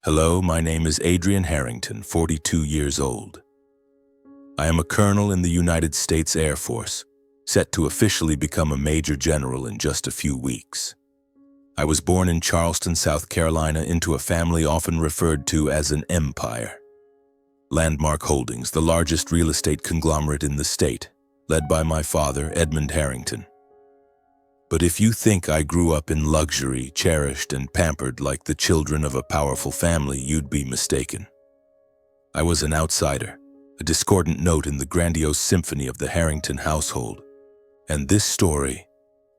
Hello, my name is Adrian Harrington, 42 years old. I am a colonel in the United States Air Force, set to officially become a major general in just a few weeks. I was born in Charleston, South Carolina, into a family often referred to as an empire. Landmark Holdings, the largest real estate conglomerate in the state, led by my father, Edmund Harrington. But if you think I grew up in luxury, cherished and pampered like the children of a powerful family, you'd be mistaken. I was an outsider, a discordant note in the grandiose symphony of the Harrington household. And this story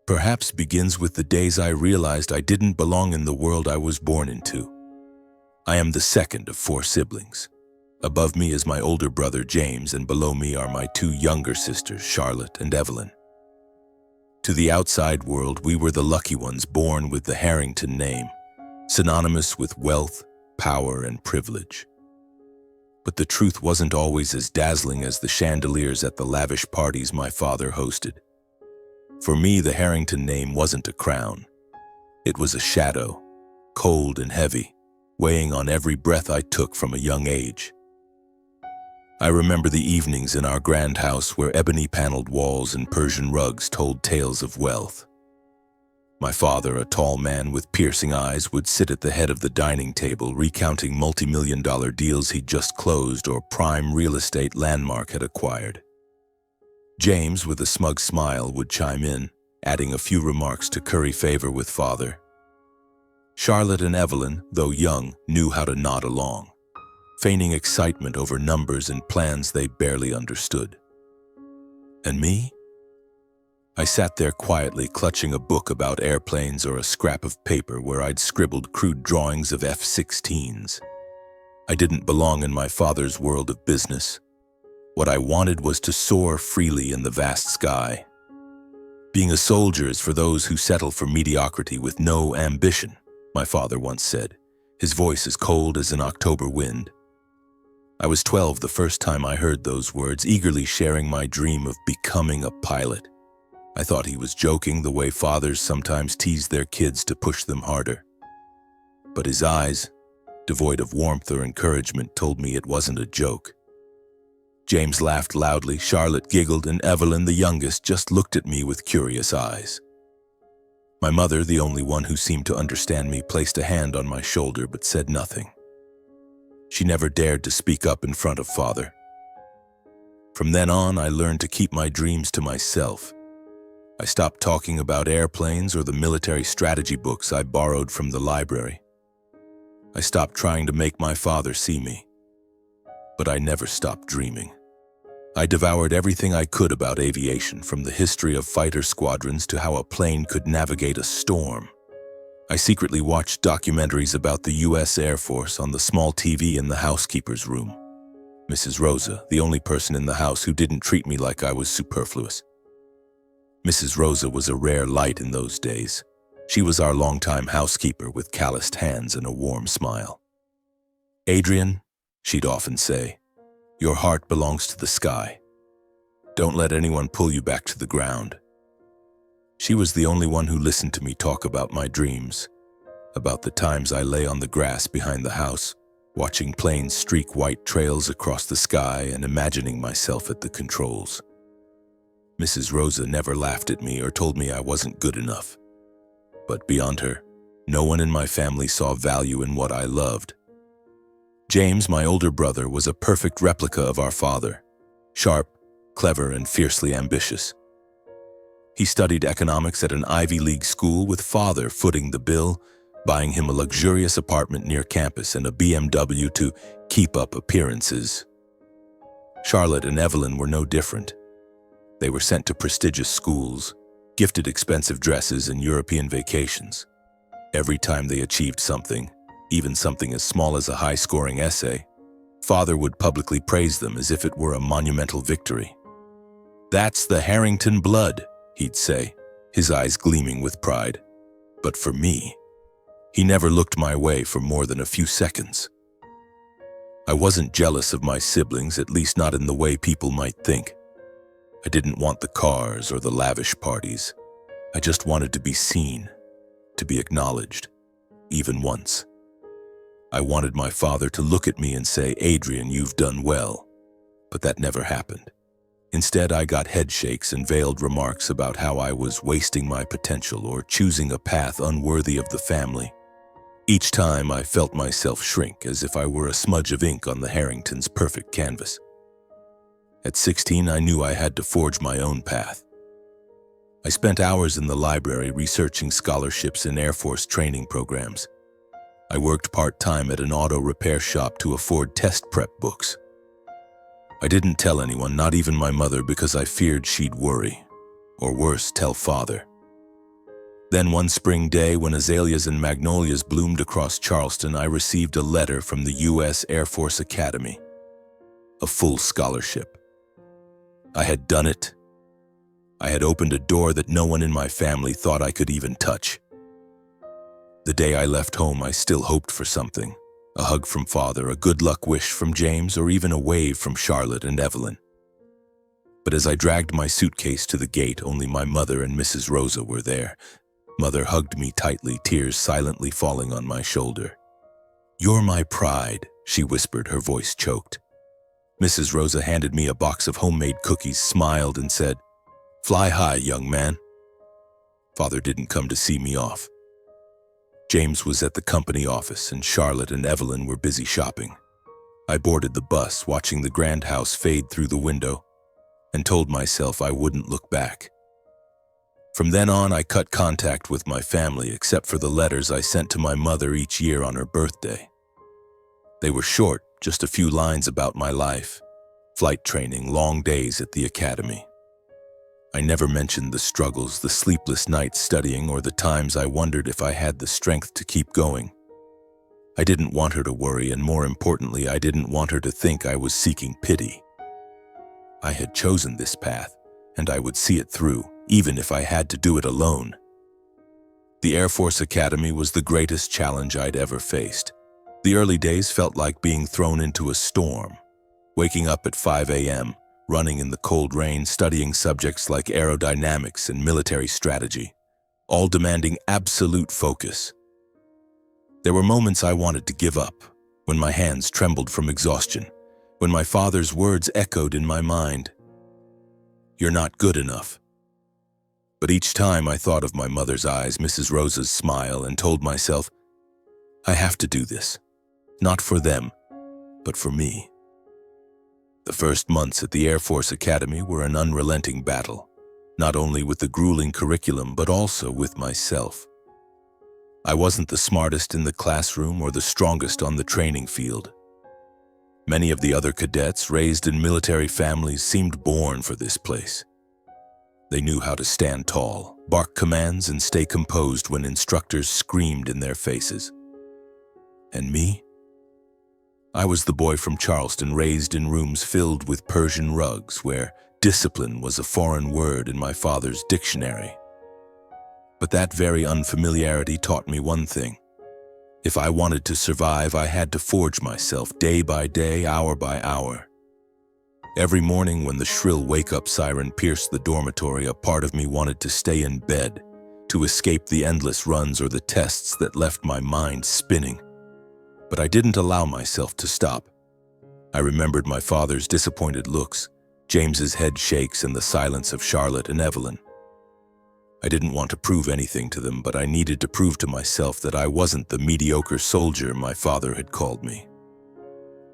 perhaps begins with the days I realized I didn't belong in the world I was born into. I am the second of 4 siblings. Above me is my older brother James, and below me are my 2 younger sisters, Charlotte and Evelyn. To the outside world, we were the lucky ones born with the Harrington name, synonymous with wealth, power, and privilege. But the truth wasn't always as dazzling as the chandeliers at the lavish parties my father hosted. For me, the Harrington name wasn't a crown. It was a shadow, cold and heavy, weighing on every breath I took from a young age. I remember the evenings in our grand house where ebony-paneled walls and Persian rugs told tales of wealth. My father, a tall man with piercing eyes, would sit at the head of the dining table recounting multi-million-dollar deals he'd just closed or prime real estate Landmark had acquired. James, with a smug smile, would chime in, adding a few remarks to curry favor with father. Charlotte and Evelyn, though young, knew how to nod along, feigning excitement over numbers and plans they barely understood. And me? I sat there quietly, clutching a book about airplanes or a scrap of paper where I'd scribbled crude drawings of F-16s. I didn't belong in my father's world of business. What I wanted was to soar freely in the vast sky. Being a soldier is for those who settle for mediocrity with no ambition, my father once said, his voice as cold as an October wind. I was 12 the first time I heard those words, eagerly sharing my dream of becoming a pilot. I thought he was joking, the way fathers sometimes tease their kids to push them harder. But his eyes, devoid of warmth or encouragement, told me it wasn't a joke. James laughed loudly, Charlotte giggled, and Evelyn, the youngest, just looked at me with curious eyes. My mother, the only one who seemed to understand me, placed a hand on my shoulder but said nothing. She never dared to speak up in front of father. From then on, I learned to keep my dreams to myself. I stopped talking about airplanes or the military strategy books I borrowed from the library. I stopped trying to make my father see me. But I never stopped dreaming. I devoured everything I could about aviation, from the history of fighter squadrons to how a plane could navigate a storm. I secretly watched documentaries about the U.S. Air Force on the small TV in the housekeeper's room. Mrs. Rosa, the only person in the house who didn't treat me like I was superfluous. Mrs. Rosa was a rare light in those days. She was our longtime housekeeper with calloused hands and a warm smile. "Adrian," she'd often say, "your heart belongs to the sky. Don't let anyone pull you back to the ground." She was the only one who listened to me talk about my dreams, about the times I lay on the grass behind the house, watching planes streak white trails across the sky and imagining myself at the controls. Mrs. Rosa never laughed at me or told me I wasn't good enough. But beyond her, no one in my family saw value in what I loved. James, my older brother, was a perfect replica of our father, sharp, clever, and fiercely ambitious. He studied economics at an Ivy League school, with father footing the bill, buying him a luxurious apartment near campus and a BMW to keep up appearances. Charlotte and Evelyn were no different. They were sent to prestigious schools, gifted expensive dresses and European vacations. Every time they achieved something, even something as small as a high-scoring essay, father would publicly praise them as if it were a monumental victory. "That's the Harrington blood," he'd say, his eyes gleaming with pride. But for me, he never looked my way for more than a few seconds. I wasn't jealous of my siblings, at least not in the way people might think. I didn't want the cars or the lavish parties. I just wanted to be seen, to be acknowledged, even once. I wanted my father to look at me and say, "Adrian, you've done well." But that never happened. Instead, I got head shakes and veiled remarks about how I was wasting my potential or choosing a path unworthy of the family. Each time, I felt myself shrink as if I were a smudge of ink on the Harringtons' perfect canvas. At 16, I knew I had to forge my own path. I spent hours in the library researching scholarships and Air Force training programs. I worked part-time at an auto repair shop to afford test prep books. I didn't tell anyone, not even my mother, because I feared she'd worry. Or worse, tell father. Then one spring day, when azaleas and magnolias bloomed across Charleston, I received a letter from the U.S. Air Force Academy. A full scholarship. I had done it. I had opened a door that no one in my family thought I could even touch. The day I left home, I still hoped for something. A hug from father, a good luck wish from James, or even a wave from Charlotte and Evelyn. But as I dragged my suitcase to the gate, only my mother and Mrs. Rosa were there. Mother hugged me tightly, tears silently falling on my shoulder. "You're my pride," she whispered, her voice choked. Mrs. Rosa handed me a box of homemade cookies, smiled, and said, "Fly high, young man." Father didn't come to see me off. James was at the company office, and Charlotte and Evelyn were busy shopping. I boarded the bus, watching the grand house fade through the window, and told myself I wouldn't look back. From then on, I cut contact with my family, except for the letters I sent to my mother each year on her birthday. They were short, just a few lines about my life, flight training, long days at the academy. I never mentioned the struggles, the sleepless nights studying, or the times I wondered if I had the strength to keep going. I didn't want her to worry, and more importantly, I didn't want her to think I was seeking pity. I had chosen this path, and I would see it through, even if I had to do it alone. The Air Force Academy was the greatest challenge I'd ever faced. The early days felt like being thrown into a storm. Waking up at 5 a.m., running in the cold rain, studying subjects like aerodynamics and military strategy, all demanding absolute focus. There were moments I wanted to give up, when my hands trembled from exhaustion, when my father's words echoed in my mind. "You're not good enough." But each time I thought of my mother's eyes, Mrs. Rosa's smile, and told myself, I have to do this. Not for them, but for me. The first months at the Air Force Academy were an unrelenting battle, not only with the grueling curriculum, but also with myself. I wasn't the smartest in the classroom or the strongest on the training field. Many of the other cadets, raised in military families, seemed born for this place. They knew how to stand tall, bark commands, and stay composed when instructors screamed in their faces. And me? I was the boy from Charleston, raised in rooms filled with Persian rugs, where discipline was a foreign word in my father's dictionary. But that very unfamiliarity taught me one thing. If I wanted to survive, I had to forge myself day by day, hour by hour. Every morning when the shrill wake-up siren pierced the dormitory, a part of me wanted to stay in bed, to escape the endless runs or the tests that left my mind spinning. But I didn't allow myself to stop. I remembered my father's disappointed looks, James's head shakes, and the silence of Charlotte and Evelyn. I didn't want to prove anything to them, but I needed to prove to myself that I wasn't the mediocre soldier my father had called me.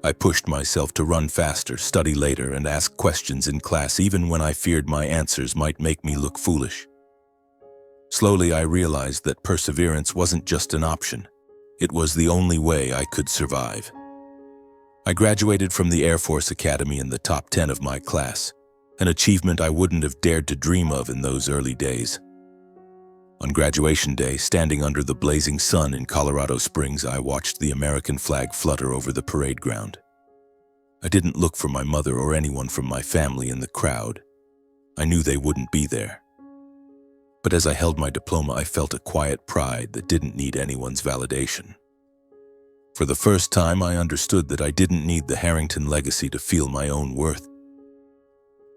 I pushed myself to run faster, study later, and ask questions in class, even when I feared my answers might make me look foolish. Slowly, I realized that perseverance wasn't just an option. It was the only way I could survive. I graduated from the Air Force Academy in the top 10 of my class, an achievement I wouldn't have dared to dream of in those early days. On graduation day, standing under the blazing sun in Colorado Springs, I watched the American flag flutter over the parade ground. I didn't look for my mother or anyone from my family in the crowd. I knew they wouldn't be there. But as I held my diploma, I felt a quiet pride that didn't need anyone's validation. For the first time, I understood that I didn't need the Harrington legacy to feel my own worth.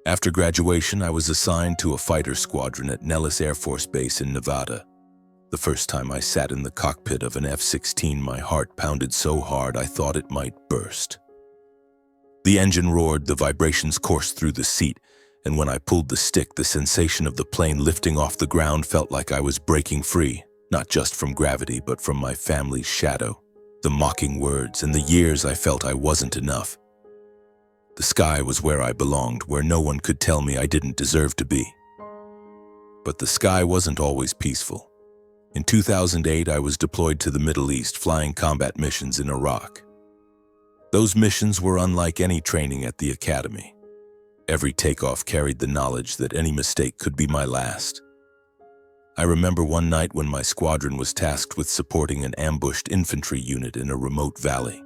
After graduation, I was assigned to a fighter squadron at Nellis Air Force Base in Nevada. The first time I sat in the cockpit of an F-16, my heart pounded so hard I thought it might burst. The engine roared, the vibrations coursed through the seat, and when I pulled the stick, the sensation of the plane lifting off the ground felt like I was breaking free, not just from gravity, but from my family's shadow, the mocking words, and the years I felt I wasn't enough. The sky was where I belonged, where no one could tell me I didn't deserve to be. But the sky wasn't always peaceful. In 2008, I was deployed to the Middle East, flying combat missions in Iraq. Those missions were unlike any training at the academy. Every takeoff carried the knowledge that any mistake could be my last. I remember one night when my squadron was tasked with supporting an ambushed infantry unit in a remote valley.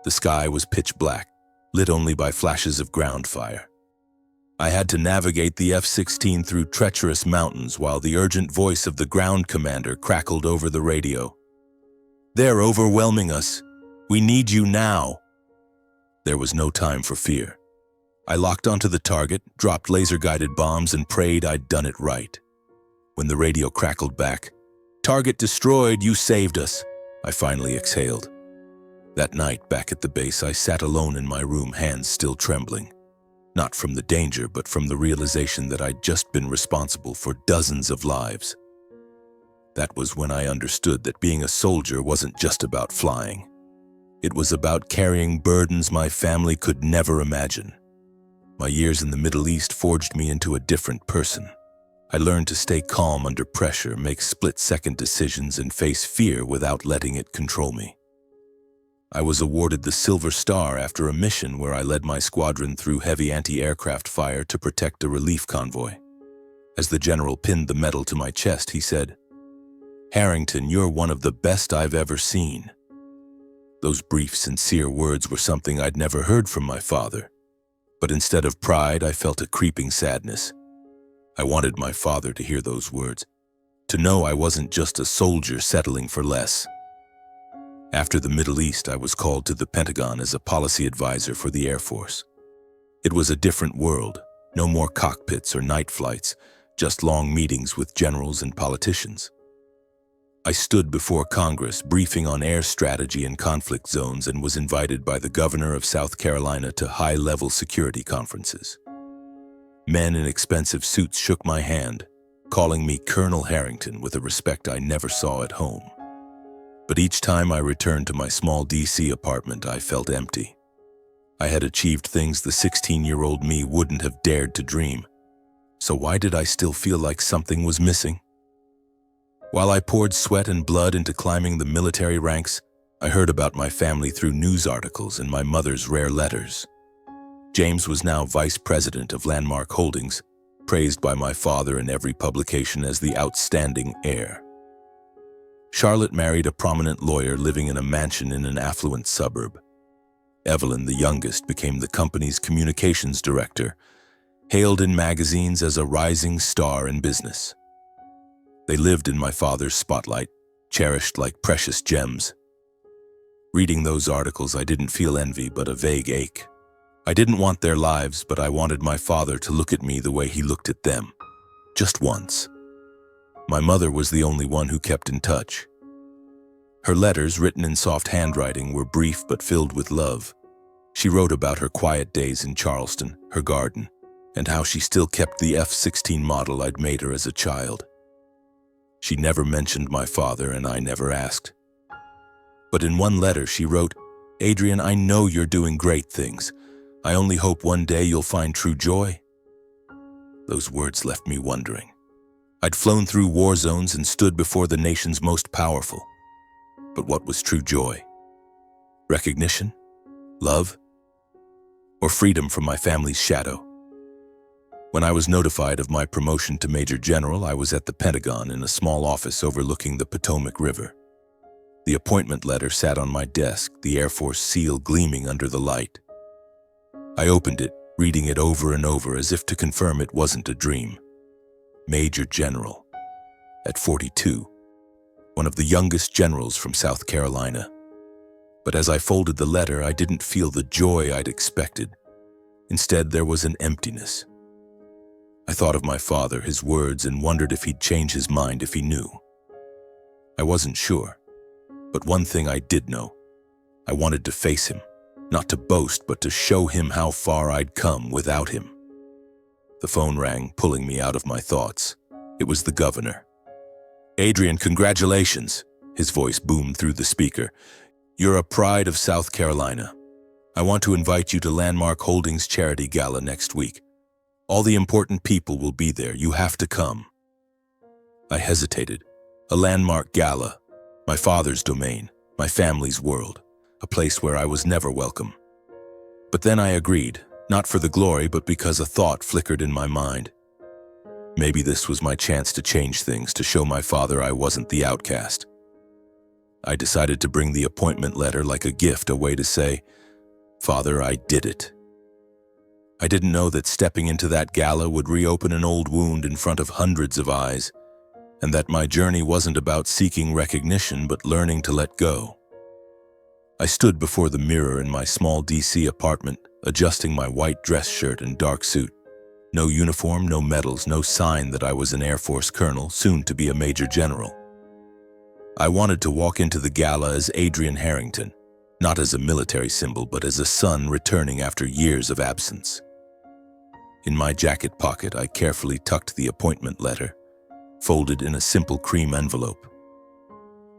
The sky was pitch black, lit only by flashes of ground fire. I had to navigate the F-16 through treacherous mountains while the urgent voice of the ground commander crackled over the radio. "They're overwhelming us. We need you now." There was no time for fear. I locked onto the target, dropped laser-guided bombs, and prayed I'd done it right. When the radio crackled back, "Target destroyed, you saved us," I finally exhaled. That night, back at the base, I sat alone in my room, hands still trembling. Not from the danger, but from the realization that I'd just been responsible for dozens of lives. That was when I understood that being a soldier wasn't just about flying. It was about carrying burdens my family could never imagine. My years in the Middle East forged me into a different person. I learned to stay calm under pressure, make split-second decisions, and face fear without letting it control me. I was awarded the Silver Star after a mission where I led my squadron through heavy anti-aircraft fire to protect a relief convoy. As the general pinned the medal to my chest, he said, "Harrington, you're one of the best I've ever seen." Those brief, sincere words were something I'd never heard from my father. But instead of pride, I felt a creeping sadness. I wanted my father to hear those words, to know I wasn't just a soldier settling for less. After the Middle East, I was called to the Pentagon as a policy advisor for the Air Force. It was a different world, no more cockpits or night flights, just long meetings with generals and politicians. I stood before Congress, briefing on air strategy in conflict zones, and was invited by the governor of South Carolina to high-level security conferences. Men in expensive suits shook my hand, calling me Colonel Harrington with a respect I never saw at home. But each time I returned to my small DC apartment, I felt empty. I had achieved things the 16-year-old me wouldn't have dared to dream. So why did I still feel like something was missing? While I poured sweat and blood into climbing the military ranks, I heard about my family through news articles and my mother's rare letters. James was now vice president of Landmark Holdings, praised by my father in every publication as the outstanding heir. Charlotte married a prominent lawyer living in a mansion in an affluent suburb. Evelyn, the youngest, became the company's communications director, hailed in magazines as a rising star in business. They lived in my father's spotlight, cherished like precious gems. Reading those articles, I didn't feel envy, but a vague ache. I didn't want their lives, but I wanted my father to look at me the way he looked at them. Just once. My mother was the only one who kept in touch. Her letters, written in soft handwriting, were brief but filled with love. She wrote about her quiet days in Charleston, her garden, and how she still kept the F-16 model I'd made her as a child. She never mentioned my father, and I never asked. But in one letter she wrote, "Adrian, I know you're doing great things. I only hope one day you'll find true joy." Those words left me wondering. I'd flown through war zones and stood before the nation's most powerful. But what was true joy? Recognition? Love? Or freedom from my family's shadow? When I was notified of my promotion to Major General, I was at the Pentagon in a small office overlooking the Potomac River. The appointment letter sat on my desk, the Air Force seal gleaming under the light. I opened it, reading it over and over as if to confirm it wasn't a dream. Major General. At 42. One of the youngest generals from South Carolina. But as I folded the letter, I didn't feel the joy I'd expected. Instead, there was an emptiness. I thought of my father, his words, and wondered if he'd change his mind if he knew. I wasn't sure, but one thing I did know. I wanted to face him, not to boast, but to show him how far I'd come without him. The phone rang, pulling me out of my thoughts. It was the governor. "Adrian, congratulations," his voice boomed through the speaker. "You're a pride of South Carolina. I want to invite you to Landmark Holdings Charity Gala next week. All the important people will be there. You have to come." I hesitated. A Landmark Gala, my father's domain, my family's world, a place where I was never welcome. But then I agreed, not for the glory, but because a thought flickered in my mind. Maybe this was my chance to change things, to show my father I wasn't the outcast. I decided to bring the appointment letter like a gift, a way to say, "Father, I did it." I didn't know that stepping into that gala would reopen an old wound in front of hundreds of eyes, and that my journey wasn't about seeking recognition but learning to let go. I stood before the mirror in my small DC apartment, adjusting my white dress shirt and dark suit. No uniform, no medals, no sign that I was an Air Force colonel, soon to be a major general. I wanted to walk into the gala as Adrian Harrington, not as a military symbol, but as a son returning after years of absence. In my jacket pocket, I carefully tucked the appointment letter, folded in a simple cream envelope.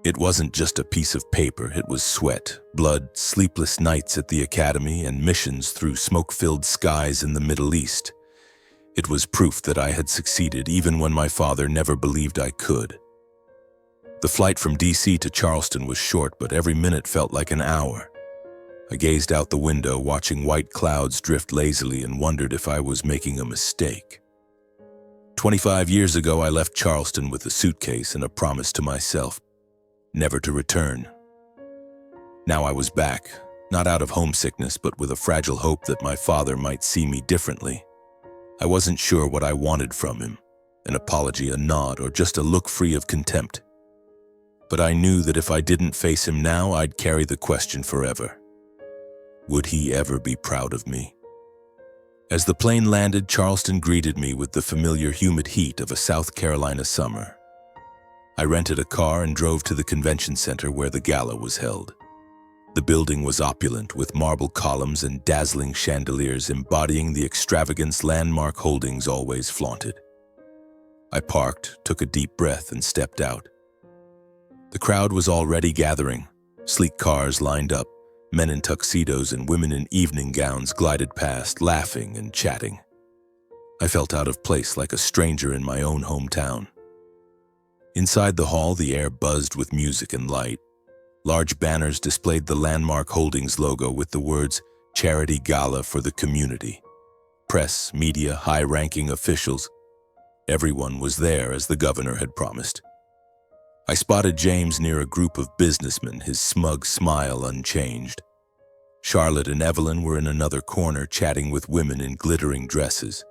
It wasn't just a piece of paper, it was sweat, blood, sleepless nights at the academy, and missions through smoke-filled skies in the Middle East. It was proof that I had succeeded, even when my father never believed I could. The flight from DC to Charleston was short, but every minute felt like an hour. I gazed out the window, watching white clouds drift lazily, and wondered if I was making a mistake. 25 years ago, I left Charleston with a suitcase and a promise to myself, never to return. Now I was back, not out of homesickness, but with a fragile hope that my father might see me differently. I wasn't sure what I wanted from him, an apology, a nod, or just a look free of contempt. But I knew that if I didn't face him now, I'd carry the question forever. Would he ever be proud of me? As the plane landed, Charleston greeted me with the familiar humid heat of a South Carolina summer. I rented a car and drove to the convention center where the gala was held. The building was opulent, with marble columns and dazzling chandeliers embodying the extravagance Landmark Holdings always flaunted. I parked, took a deep breath, and stepped out. The crowd was already gathering. Sleek cars lined up. Men in tuxedos and women in evening gowns glided past, laughing and chatting. I felt out of place, like a stranger in my own hometown. Inside the hall, the air buzzed with music and light. Large banners displayed the Landmark Holdings logo with the words, "Charity Gala for the Community." Press, media, high-ranking officials. Everyone was there, as the governor had promised. I spotted James near a group of businessmen, his smug smile unchanged. Charlotte and Evelyn were in another corner, chatting with women in glittering dresses.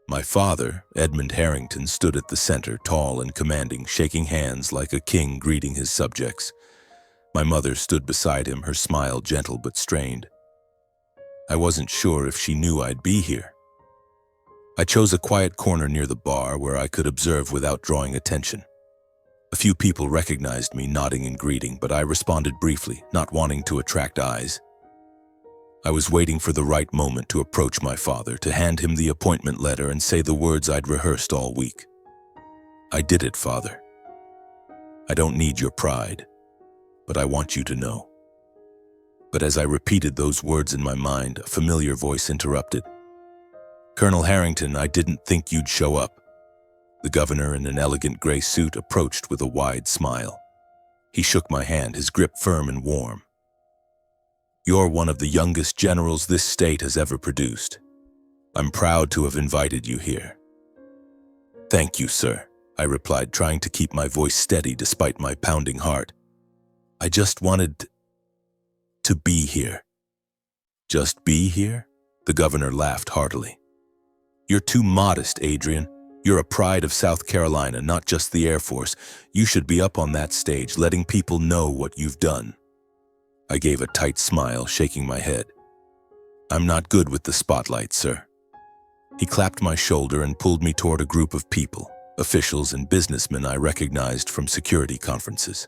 My father, Edmund Harrington, stood at the center, tall and commanding, shaking hands like a king greeting his subjects. My mother stood beside him, her smile gentle but strained. I wasn't sure if she knew I'd be here. I chose a quiet corner near the bar where I could observe without drawing attention. A few people recognized me, nodding in greeting, but I responded briefly, not wanting to attract eyes. I was waiting for the right moment to approach my father, to hand him the appointment letter and say the words I'd rehearsed all week. "I did it, Father. I don't need your pride, but I want you to know." But as I repeated those words in my mind, a familiar voice interrupted. "Colonel Harrington, I didn't think you'd show up." The governor, in an elegant gray suit, approached with a wide smile. He shook my hand, his grip firm and warm. "You're one of the youngest generals this state has ever produced. I'm proud to have invited you here." "Thank you, sir," I replied, trying to keep my voice steady despite my pounding heart. "I just wanted to be here." "Just be here?" The governor laughed heartily. "You're too modest, Adrian. You're a pride of South Carolina, not just the Air Force. You should be up on that stage, letting people know what you've done." I gave a tight smile, shaking my head. "I'm not good with the spotlight, sir." He clapped my shoulder and pulled me toward a group of people. officials and businessmen I recognized from security conferences.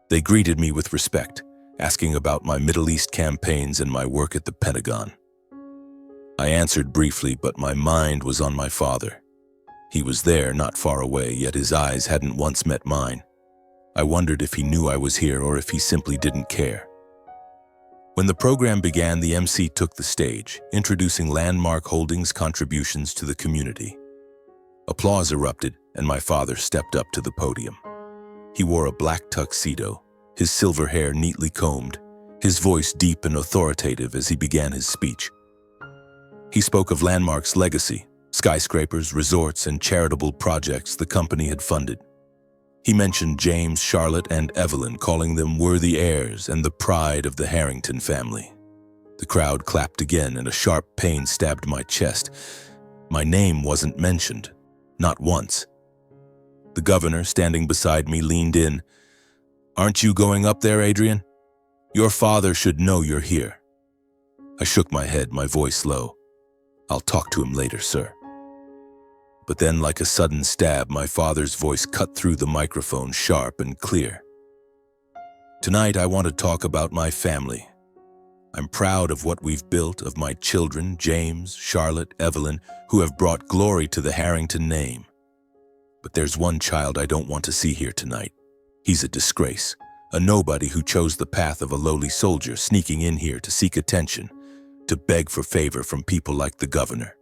They greeted me with respect, asking about my Middle East campaigns and my work at the Pentagon. I answered briefly, but my mind was on my father. He was there, not far away, yet his eyes hadn't once met mine. I wondered if he knew I was here or if he simply didn't care. When the program began, the MC took the stage, introducing Landmark Holdings' contributions to the community. Applause erupted, and my father stepped up to the podium. He wore a black tuxedo, his silver hair neatly combed, his voice deep and authoritative as he began his speech. He spoke of Landmark's legacy, skyscrapers, resorts, and charitable projects the company had funded. He mentioned James, Charlotte, and Evelyn, calling them worthy heirs and the pride of the Harrington family. The crowd clapped again, and a sharp pain stabbed my chest. My name wasn't mentioned, not once. The governor, standing beside me, leaned in. "Aren't you going up there, Adrian? Your father should know you're here." I shook my head, my voice low. "I'll talk to him later, sir." But then, like a sudden stab, my father's voice cut through the microphone, sharp and clear. "Tonight, I want to talk about my family. I'm proud of what we've built, of my children, James, Charlotte, Evelyn, who have brought glory to the Harrington name. But there's one child I don't want to see here tonight. He's a disgrace, a nobody who chose the path of a lowly soldier, sneaking in here to seek attention, to beg for favor from people like the governor."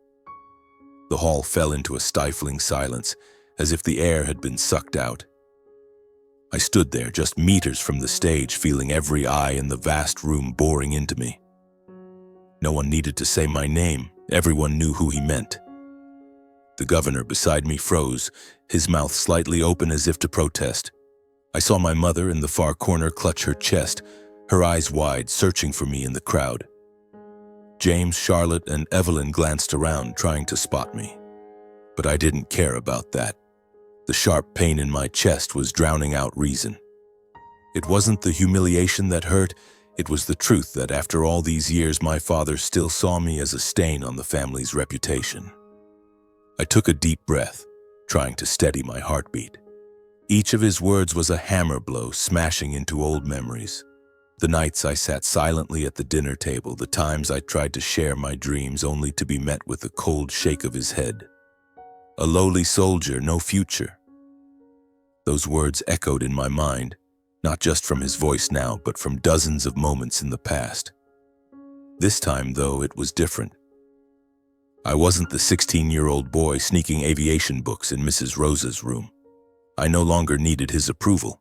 The hall fell into a stifling silence, as if the air had been sucked out. I stood there, just meters from the stage, feeling every eye in the vast room boring into me. No one needed to say my name. Everyone knew who he meant. The governor beside me froze, his mouth slightly open as if to protest. I saw my mother in the far corner clutch her chest, her eyes wide, searching for me in the crowd. James, Charlotte, and Evelyn glanced around, trying to spot me. But I didn't care about that. The sharp pain in my chest was drowning out reason. It wasn't the humiliation that hurt, it was the truth that after all these years my father still saw me as a stain on the family's reputation. I took a deep breath, trying to steady my heartbeat. Each of his words was a hammer blow smashing into old memories. The nights I sat silently at the dinner table, the times I tried to share my dreams only to be met with a cold shake of his head. A lowly soldier, no future. Those words echoed in my mind, not just from his voice now, but from dozens of moments in the past. This time, though, it was different. I wasn't the 16-year-old boy sneaking aviation books in Mrs. Rosa's room. I no longer needed his approval.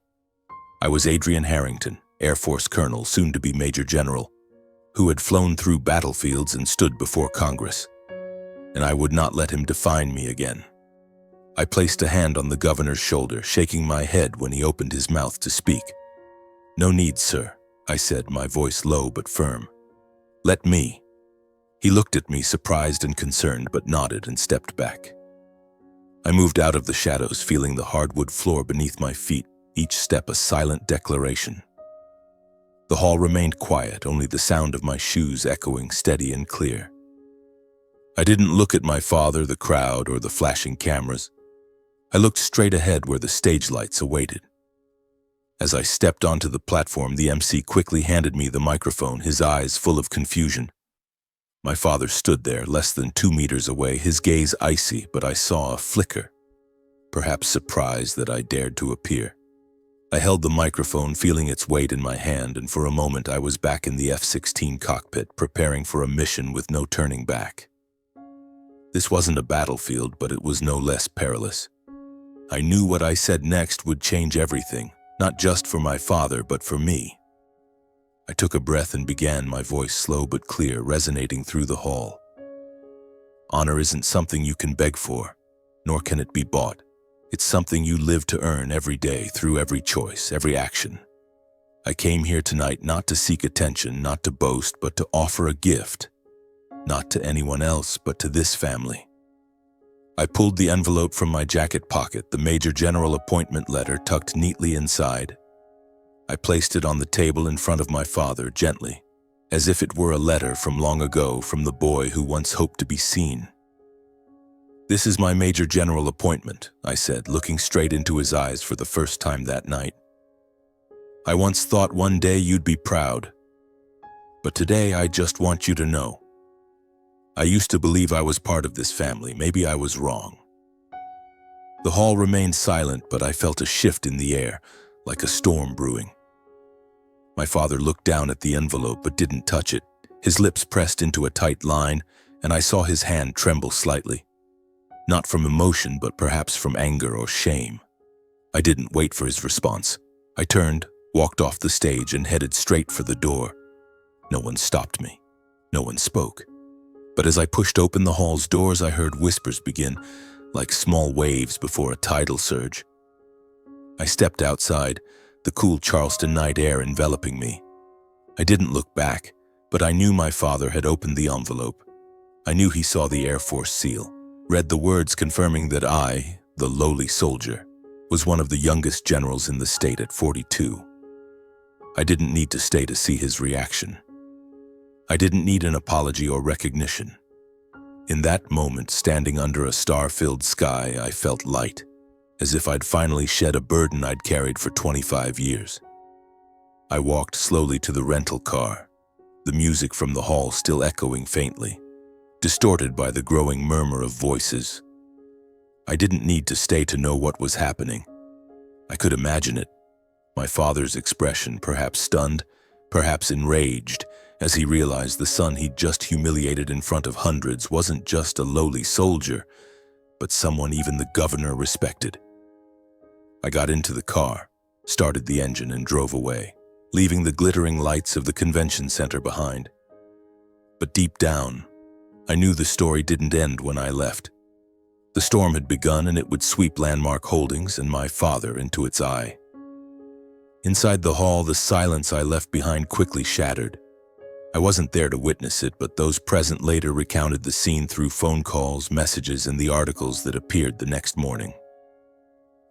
I was Adrian Harrington, Air Force Colonel, soon to be Major General, who had flown through battlefields and stood before Congress. And I would not let him define me again. I placed a hand on the governor's shoulder, shaking my head when he opened his mouth to speak. "No need, sir," I said, my voice low but firm. "Let me." He looked at me, surprised and concerned, but nodded and stepped back. I moved out of the shadows, feeling the hardwood floor beneath my feet, each step a silent declaration. The hall remained quiet, only the sound of my shoes echoing steady and clear. I didn't look at my father, the crowd, or the flashing cameras. I looked straight ahead where the stage lights awaited. As I stepped onto the platform, the MC quickly handed me the microphone, his eyes full of confusion. My father stood there, less than 2 meters away, his gaze icy, but I saw a flicker, perhaps surprise that I dared to appear. I held the microphone, feeling its weight in my hand, and for a moment I was back in the F-16 cockpit, preparing for a mission with no turning back. This wasn't a battlefield, but it was no less perilous. I knew what I said next would change everything, not just for my father, but for me. I took a breath and began, my voice slow but clear, resonating through the hall. Honor isn't something you can beg for, nor can it be bought. It's something you live to earn every day, through every choice, every action. I came here tonight not to seek attention, not to boast, but to offer a gift. Not to anyone else, but to this family. I pulled the envelope from my jacket pocket, the Major General appointment letter tucked neatly inside. I placed it on the table in front of my father, gently, as if it were a letter from long ago, from the boy who once hoped to be seen. "This is my Major General appointment," I said, looking straight into his eyes for the first time that night. "I once thought one day you'd be proud, but today I just want you to know. I used to believe I was part of this family. Maybe I was wrong." The hall remained silent, but I felt a shift in the air, like a storm brewing. My father looked down at the envelope but didn't touch it. His lips pressed into a tight line, and I saw his hand tremble slightly. Not from emotion, but perhaps from anger or shame. I didn't wait for his response. I turned, walked off the stage, and headed straight for the door. No one stopped me. No one spoke. But as I pushed open the hall's doors, I heard whispers begin, like small waves before a tidal surge. I stepped outside, the cool Charleston night air enveloping me. I didn't look back, but I knew my father had opened the envelope. I knew he saw the Air Force seal, read the words confirming that I, the lowly soldier, was one of the youngest generals in the state at 42. I didn't need to stay to see his reaction. I didn't need an apology or recognition. In that moment, standing under a star-filled sky, I felt light, as if I'd finally shed a burden I'd carried for 25 years. I walked slowly to the rental car, the music from the hall still echoing faintly, distorted by the growing murmur of voices. I didn't need to stay to know what was happening. I could imagine it. My father's expression, perhaps stunned, perhaps enraged, as he realized the son he'd just humiliated in front of hundreds wasn't just a lowly soldier, but someone even the governor respected. I got into the car, started the engine, and drove away, leaving the glittering lights of the convention center behind. But deep down, I knew the story didn't end when I left. The storm had begun, and it would sweep Landmark Holdings and my father into its eye. Inside the hall, the silence I left behind quickly shattered. I wasn't there to witness it, but those present later recounted the scene through phone calls, messages, and the articles that appeared the next morning.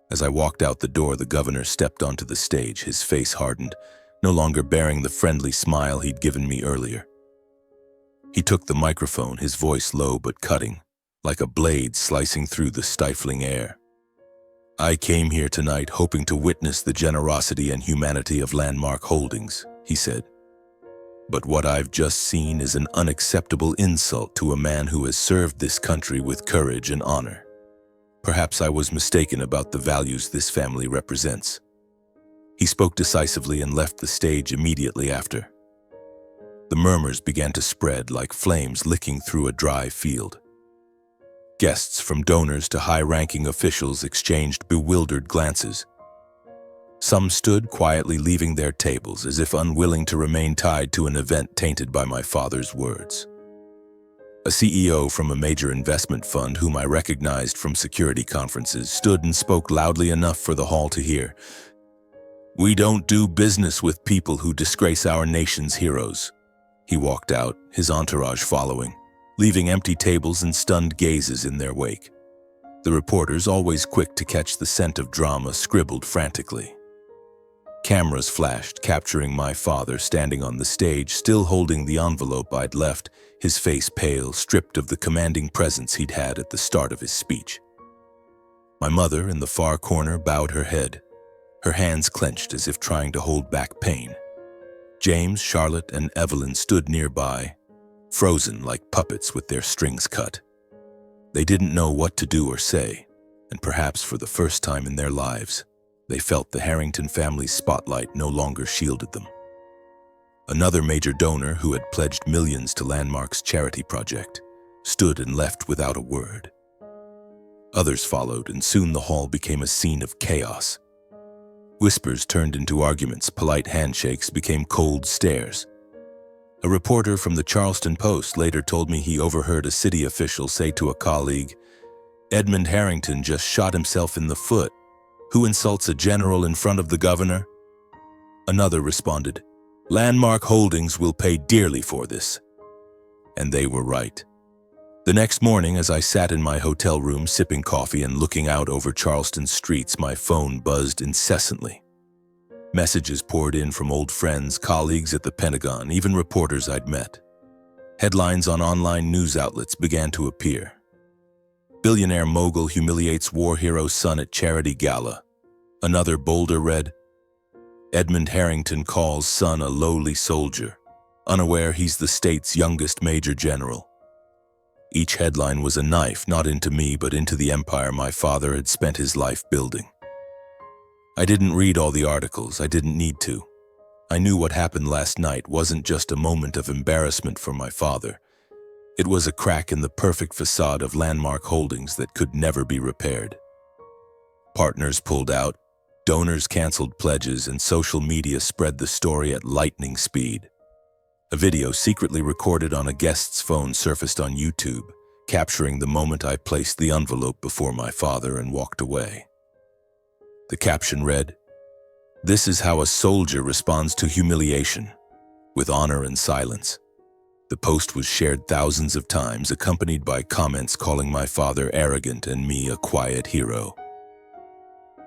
As I walked out the door, the governor stepped onto the stage, his face hardened, no longer bearing the friendly smile he'd given me earlier. He took the microphone, his voice low but cutting, like a blade slicing through the stifling air. "I came here tonight hoping to witness the generosity and humanity of Landmark Holdings," he said. "But what I've just seen is an unacceptable insult to a man who has served this country with courage and honor. Perhaps I was mistaken about the values this family represents." He spoke decisively and left the stage immediately after. The murmurs began to spread like flames licking through a dry field. Guests, from donors to high-ranking officials, exchanged bewildered glances. Some stood quietly, leaving their tables as if unwilling to remain tied to an event tainted by my father's words. A CEO from a major investment fund, whom I recognized from security conferences, stood and spoke loudly enough for the hall to hear. "We don't do business with people who disgrace our nation's heroes." He walked out, his entourage following, leaving empty tables and stunned gazes in their wake. The reporters, always quick to catch the scent of drama, scribbled frantically. Cameras flashed, capturing my father standing on the stage, still holding the envelope I'd left, his face pale, stripped of the commanding presence he'd had at the start of his speech. My mother, in the far corner, bowed her head, her hands clenched as if trying to hold back pain. James, Charlotte, and Evelyn stood nearby, frozen like puppets with their strings cut. They didn't know what to do or say, and perhaps for the first time in their lives, they felt the Harrington family's spotlight no longer shielded them. Another major donor, who had pledged millions to Landmark's charity project, stood and left without a word. Others followed, and soon the hall became a scene of chaos. Whispers turned into arguments, polite handshakes became cold stares. A reporter from the Charleston Post later told me he overheard a city official say to a colleague, "Edmund Harrington just shot himself in the foot. Who insults a general in front of the governor?" Another responded, "Landmark Holdings will pay dearly for this." And they were right. The next morning, as I sat in my hotel room sipping coffee and looking out over Charleston's streets, my phone buzzed incessantly. Messages poured in from old friends, colleagues at the Pentagon, even reporters I'd met. Headlines on online news outlets began to appear. Billionaire mogul humiliates war hero son at charity gala. Another bolder read, Edmund Harrington calls son a lowly soldier, unaware he's the state's youngest major general. Each headline was a knife not into me but into the empire my father had spent his life building. I didn't read all the articles, I didn't need to. I knew what happened last night wasn't just a moment of embarrassment for my father. It was a crack in the perfect facade of Landmark Holdings that could never be repaired. Partners pulled out, donors canceled pledges, and social media spread the story at lightning speed. A video secretly recorded on a guest's phone surfaced on YouTube, capturing the moment I placed the envelope before my father and walked away. The caption read, "This is how a soldier responds to humiliation, with honor and silence." The post was shared thousands of times, accompanied by comments calling my father arrogant and me a quiet hero.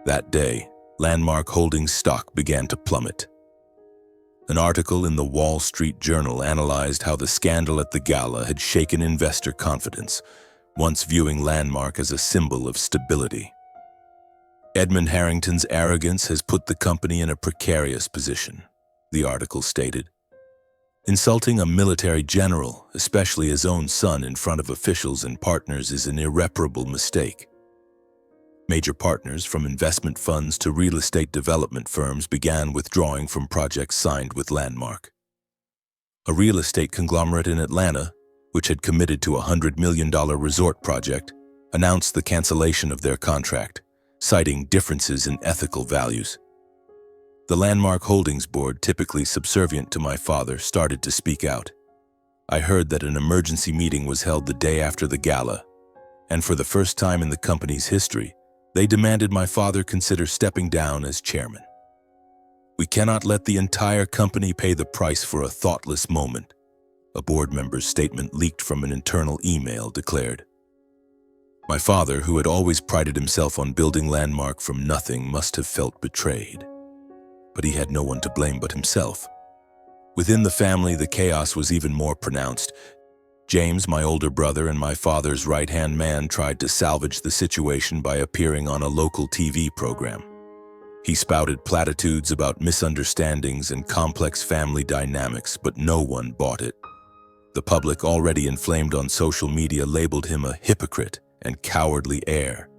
That day, Landmark Holdings stock began to plummet. An article in the Wall Street Journal analyzed how the scandal at the gala had shaken investor confidence, once viewing Landmark as a symbol of stability. Edmund Harrington's arrogance has put the company in a precarious position, the article stated. Insulting a military general, especially his own son, in front of officials and partners is an irreparable mistake. Major partners, from investment funds to real estate development firms, began withdrawing from projects signed with Landmark. A real estate conglomerate in Atlanta, which had committed to a $100 million resort project, announced the cancellation of their contract, citing differences in ethical values. The Landmark Holdings board, typically subservient to my father, started to speak out. I heard that an emergency meeting was held the day after the gala, and for the first time in the company's history, they demanded my father consider stepping down as chairman. "We cannot let the entire company pay the price for a thoughtless moment," a board member's statement leaked from an internal email declared. My father, who had always prided himself on building Landmark from nothing, must have felt betrayed. But he had no one to blame but himself. Within the family, the chaos was even more pronounced. James, my older brother and my father's right-hand man, tried to salvage the situation by appearing on a local TV program. He spouted platitudes about misunderstandings and complex family dynamics, but no one bought it. The public, already inflamed on social media, labeled him a hypocrite and cowardly heir.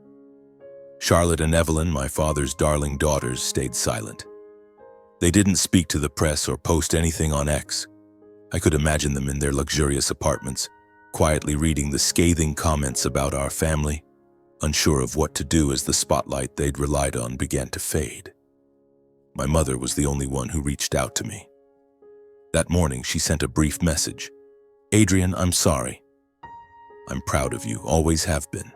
Charlotte and Evelyn, my father's darling daughters, stayed silent. They didn't speak to the press or post anything on X. I could imagine them in their luxurious apartments, quietly reading the scathing comments about our family, unsure of what to do as the spotlight they'd relied on began to fade. My mother was the only one who reached out to me. That morning, she sent a brief message. "Adrian, I'm sorry. I'm proud of you, always have been."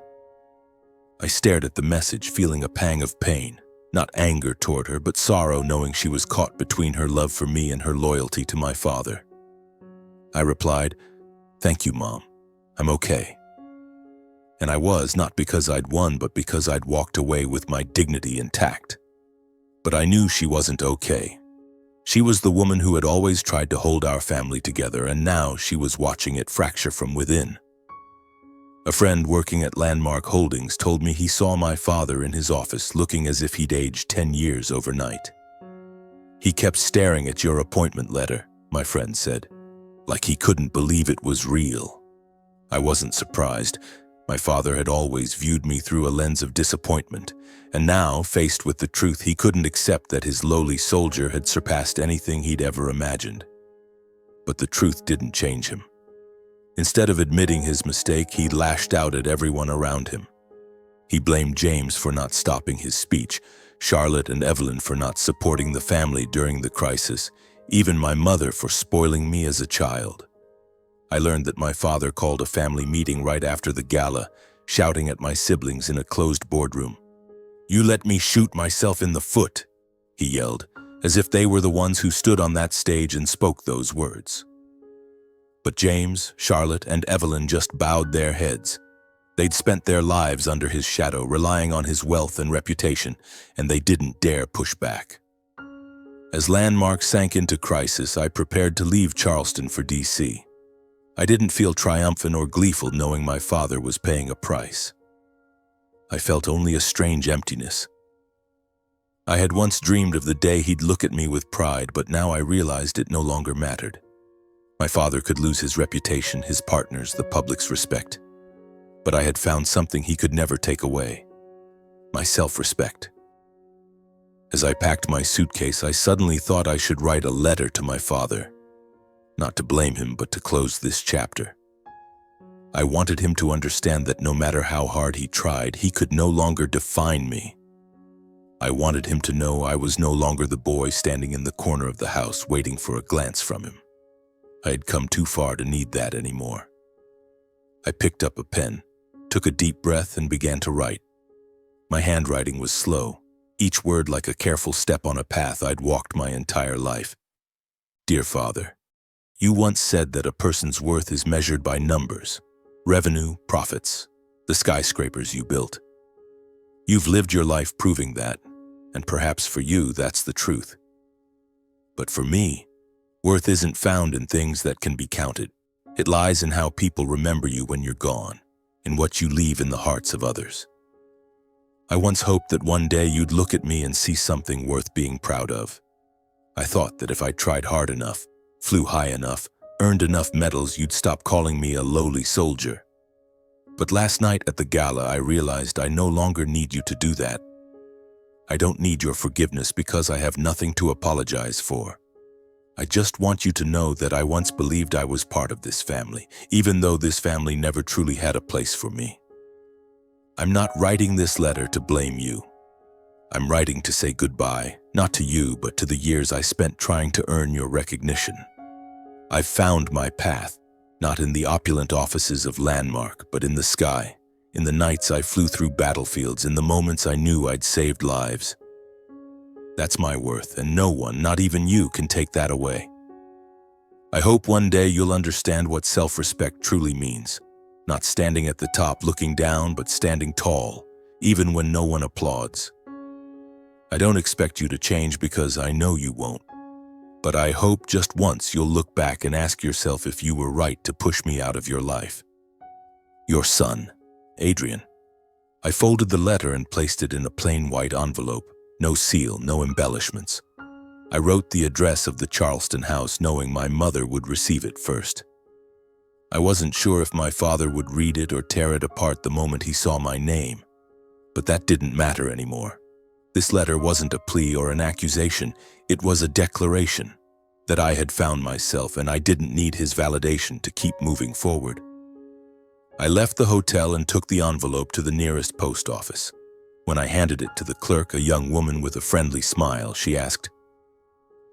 I stared at the message, feeling a pang of pain, not anger toward her, but sorrow knowing she was caught between her love for me and her loyalty to my father. I replied, "Thank you, Mom. I'm okay." And I was, not because I'd won, but because I'd walked away with my dignity intact. But I knew she wasn't okay. She was the woman who had always tried to hold our family together, and now she was watching it fracture from within. A friend working at Landmark Holdings told me he saw my father in his office looking as if he'd aged 10 years overnight. "He kept staring at your appointment letter," my friend said, "like he couldn't believe it was real." I wasn't surprised. My father had always viewed me through a lens of disappointment, and now, faced with the truth, he couldn't accept that his lowly soldier had surpassed anything he'd ever imagined. But the truth didn't change him. Instead of admitting his mistake, he lashed out at everyone around him. He blamed James for not stopping his speech, Charlotte and Evelyn for not supporting the family during the crisis, even my mother for spoiling me as a child. I learned that my father called a family meeting right after the gala, shouting at my siblings in a closed boardroom. "You let me shoot myself in the foot," he yelled, as if they were the ones who stood on that stage and spoke those words. But James, Charlotte, and Evelyn just bowed their heads. They'd spent their lives under his shadow, relying on his wealth and reputation, and they didn't dare push back. As Landmark sank into crisis, I prepared to leave Charleston for D.C. I didn't feel triumphant or gleeful knowing my father was paying a price. I felt only a strange emptiness. I had once dreamed of the day he'd look at me with pride, but now I realized it no longer mattered. My father could lose his reputation, his partners, the public's respect. But I had found something he could never take away: my self-respect. As I packed my suitcase, I suddenly thought I should write a letter to my father. Not to blame him, but to close this chapter. I wanted him to understand that no matter how hard he tried, he could no longer define me. I wanted him to know I was no longer the boy standing in the corner of the house waiting for a glance from him. I had come too far to need that anymore. I picked up a pen, took a deep breath, and began to write. My handwriting was slow, each word like a careful step on a path I'd walked my entire life. Dear Father, you once said that a person's worth is measured by numbers, revenue, profits, the skyscrapers you built. You've lived your life proving that, and perhaps for you that's the truth. But for me, worth isn't found in things that can be counted. It lies in how people remember you when you're gone, in what you leave in the hearts of others. I once hoped that one day you'd look at me and see something worth being proud of. I thought that if I tried hard enough, flew high enough, earned enough medals, you'd stop calling me a lowly soldier. But last night at the gala, I realized I no longer need you to do that. I don't need your forgiveness because I have nothing to apologize for. I just want you to know that I once believed I was part of this family, even though this family never truly had a place for me. I'm not writing this letter to blame you. I'm writing to say goodbye, not to you, but to the years I spent trying to earn your recognition. I've found my path, not in the opulent offices of Landmark, but in the sky, in the nights I flew through battlefields, in the moments I knew I'd saved lives. That's my worth, and no one, not even you, can take that away. I hope one day you'll understand what self-respect truly means. Not standing at the top looking down, but standing tall, even when no one applauds. I don't expect you to change because I know you won't. But I hope just once you'll look back and ask yourself if you were right to push me out of your life. Your son, Adrian. I folded the letter and placed it in a plain white envelope. No seal, no embellishments. I wrote the address of the Charleston house, knowing my mother would receive it first. I wasn't sure if my father would read it or tear it apart the moment he saw my name, but that didn't matter anymore. This letter wasn't a plea or an accusation, it was a declaration that I had found myself and I didn't need his validation to keep moving forward. I left the hotel and took the envelope to the nearest post office. When I handed it to the clerk, a young woman with a friendly smile, she asked,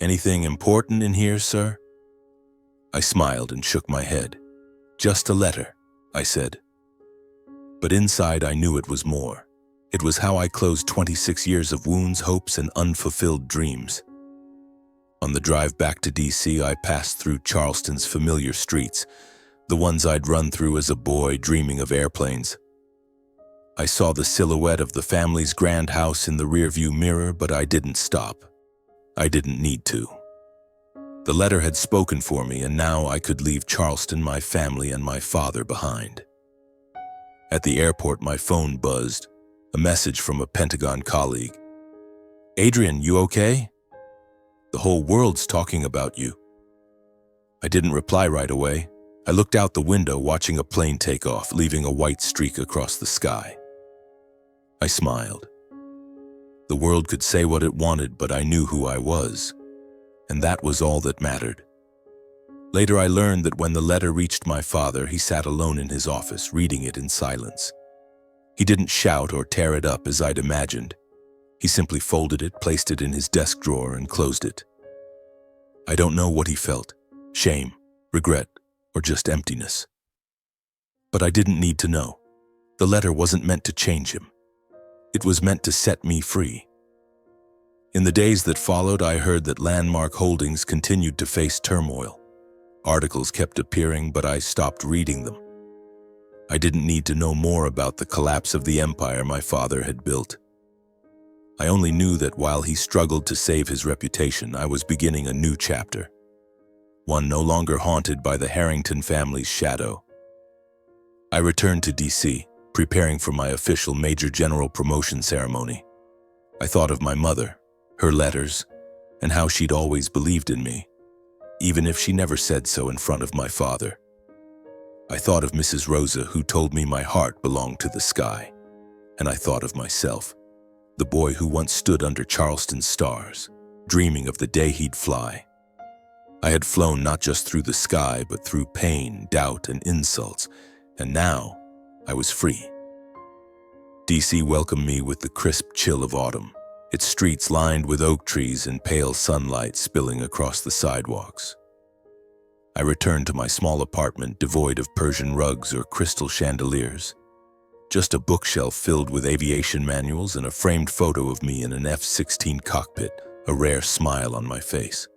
"Anything important in here, sir?" I smiled and shook my head. "Just a letter," I said. But inside I knew it was more. It was how I closed 26 years of wounds, hopes, and unfulfilled dreams. On the drive back to DC, I passed through Charleston's familiar streets, the ones I'd run through as a boy dreaming of airplanes. I saw the silhouette of the family's grand house in the rearview mirror, but I didn't stop. I didn't need to. The letter had spoken for me, and now I could leave Charleston, my family, and my father behind. At the airport, my phone buzzed, a message from a Pentagon colleague. "Adrian, you okay? The whole world's talking about you." I didn't reply right away. I looked out the window, watching a plane take off, leaving a white streak across the sky. I smiled. The world could say what it wanted, but I knew who I was, and that was all that mattered. Later I learned that when the letter reached my father, he sat alone in his office, reading it in silence. He didn't shout or tear it up as I'd imagined. He simply folded it, placed it in his desk drawer, and closed it. I don't know what he felt, shame, regret, or just emptiness. But I didn't need to know. The letter wasn't meant to change him. It was meant to set me free. In the days that followed, I heard that Landmark Holdings continued to face turmoil. Articles kept appearing, but I stopped reading them. I didn't need to know more about the collapse of the empire my father had built. I only knew that while he struggled to save his reputation, I was beginning a new chapter. One no longer haunted by the Harrington family's shadow. I returned to DC, preparing for my official Major General promotion ceremony. I thought of my mother, her letters, and how she'd always believed in me, even if she never said so in front of my father. I thought of Mrs. Rosa, who told me my heart belonged to the sky, and I thought of myself, the boy who once stood under Charleston's stars, dreaming of the day he'd fly. I had flown not just through the sky, but through pain, doubt, and insults, and now I was free. DC welcomed me with the crisp chill of autumn, its streets lined with oak trees and pale sunlight spilling across the sidewalks. I returned to my small apartment devoid of Persian rugs or crystal chandeliers. Just a bookshelf filled with aviation manuals and a framed photo of me in an F-16 cockpit, a rare smile on my face.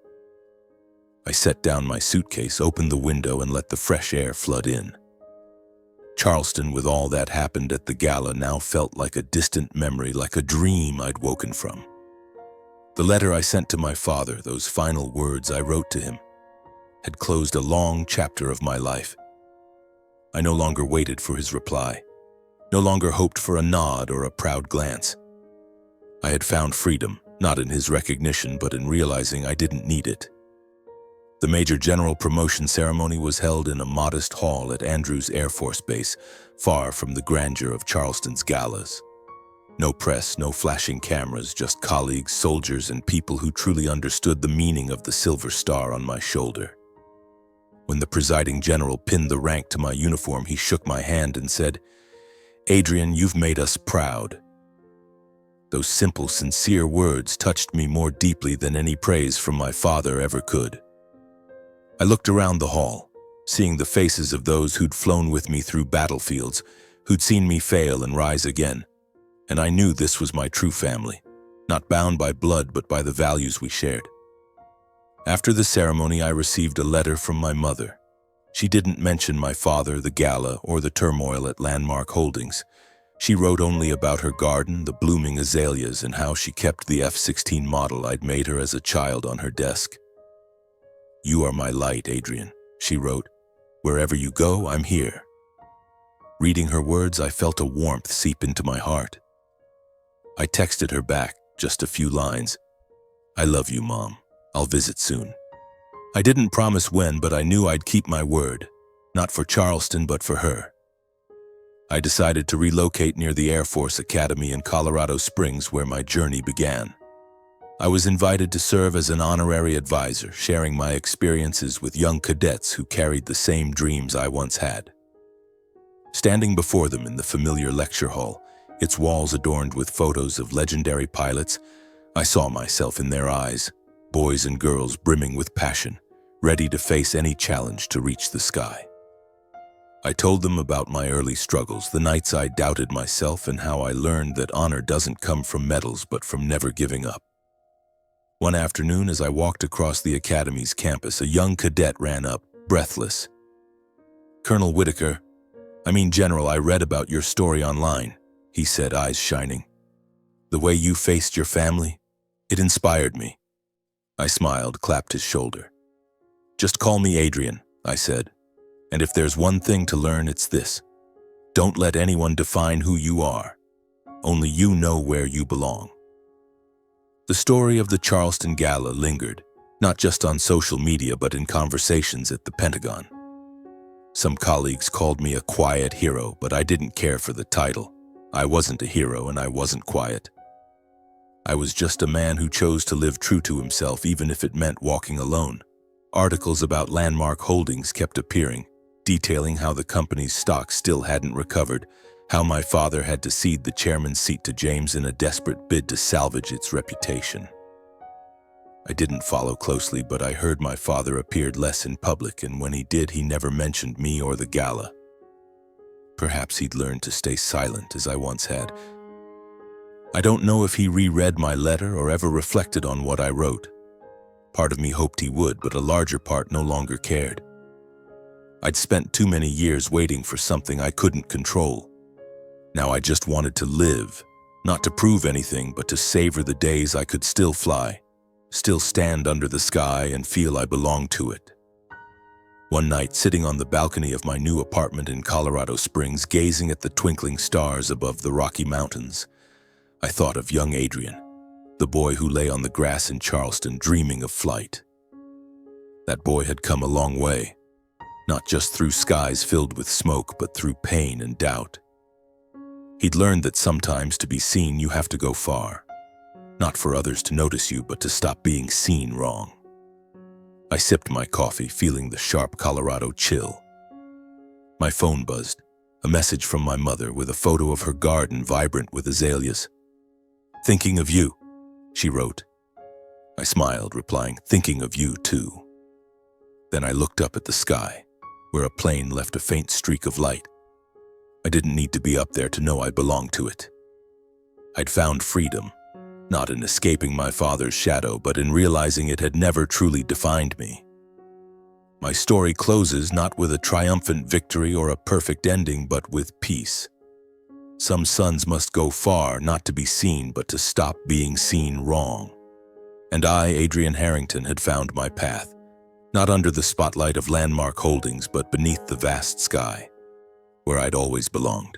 I set down my suitcase, opened the window, and let the fresh air flood in. Charleston, with all that happened at the gala, now felt like a distant memory, like a dream I'd woken from. The letter I sent to my father, those final words I wrote to him, had closed a long chapter of my life. I no longer waited for his reply, no longer hoped for a nod or a proud glance. I had found freedom, not in his recognition, but in realizing I didn't need it. The Major General promotion ceremony was held in a modest hall at Andrews Air Force Base, far from the grandeur of Charleston's galas. No press, no flashing cameras, just colleagues, soldiers, and people who truly understood the meaning of the silver star on my shoulder. When the presiding general pinned the rank to my uniform, he shook my hand and said, "Adrian, you've made us proud." Those simple, sincere words touched me more deeply than any praise from my father ever could. I looked around the hall, seeing the faces of those who'd flown with me through battlefields, who'd seen me fail and rise again, and I knew this was my true family, not bound by blood but by the values we shared. After the ceremony, I received a letter from my mother. She didn't mention my father, the gala, or the turmoil at Landmark Holdings. She wrote only about her garden, the blooming azaleas, and how she kept the F-16 model I'd made her as a child on her desk. "You are my light, Adrian," she wrote. "Wherever you go, I'm here." Reading her words, I felt a warmth seep into my heart. I texted her back, just a few lines. "I love you, Mom. I'll visit soon." I didn't promise when, but I knew I'd keep my word, not for Charleston, but for her. I decided to relocate near the Air Force Academy in Colorado Springs, where my journey began. I was invited to serve as an honorary advisor, sharing my experiences with young cadets who carried the same dreams I once had. Standing before them in the familiar lecture hall, its walls adorned with photos of legendary pilots, I saw myself in their eyes, boys and girls brimming with passion, ready to face any challenge to reach the sky. I told them about my early struggles, the nights I doubted myself, and how I learned that honor doesn't come from medals but from never giving up. One afternoon, as I walked across the academy's campus, a young cadet ran up, breathless. "Colonel Whitaker, General, I read about your story online," he said, eyes shining. "The way you faced your family, it inspired me." I smiled, clapped his shoulder. "Just call me Adrian," I said. "And if there's one thing to learn, it's this. Don't let anyone define who you are. Only you know where you belong." The story of the Charleston Gala lingered, not just on social media but in conversations at the Pentagon. Some colleagues called me a quiet hero, but I didn't care for the title. I wasn't a hero and I wasn't quiet. I was just a man who chose to live true to himself, even if it meant walking alone. Articles about Landmark Holdings kept appearing, detailing how the company's stock still hadn't recovered, how my father had to cede the chairman's seat to James in a desperate bid to salvage its reputation. I didn't follow closely, but I heard my father appeared less in public, and when he did, he never mentioned me or the gala. Perhaps he'd learned to stay silent, as I once had. I don't know if he reread my letter or ever reflected on what I wrote. Part of me hoped he would, but a larger part no longer cared. I'd spent too many years waiting for something I couldn't control. Now I just wanted to live, not to prove anything, but to savor the days I could still fly, still stand under the sky and feel I belonged to it. One night, sitting on the balcony of my new apartment in Colorado Springs, gazing at the twinkling stars above the Rocky Mountains, I thought of young Adrian, the boy who lay on the grass in Charleston dreaming of flight. That boy had come a long way, not just through skies filled with smoke, but through pain and doubt. He'd learned that sometimes to be seen you have to go far, not for others to notice you, but to stop being seen wrong. I sipped my coffee, feeling the sharp Colorado chill. My phone buzzed, a message from my mother with a photo of her garden vibrant with azaleas. "Thinking of you," she wrote. I smiled, replying, "Thinking of you too." Then I looked up at the sky, where a plane left a faint streak of light. I didn't need to be up there to know I belonged to it. I'd found freedom, not in escaping my father's shadow, but in realizing it had never truly defined me. My story closes not with a triumphant victory or a perfect ending, but with peace. Some sons must go far, not to be seen, but to stop being seen wrong. And I, Adrian Harrington, had found my path, not under the spotlight of landmark holdings, but beneath the vast sky, where I'd always belonged.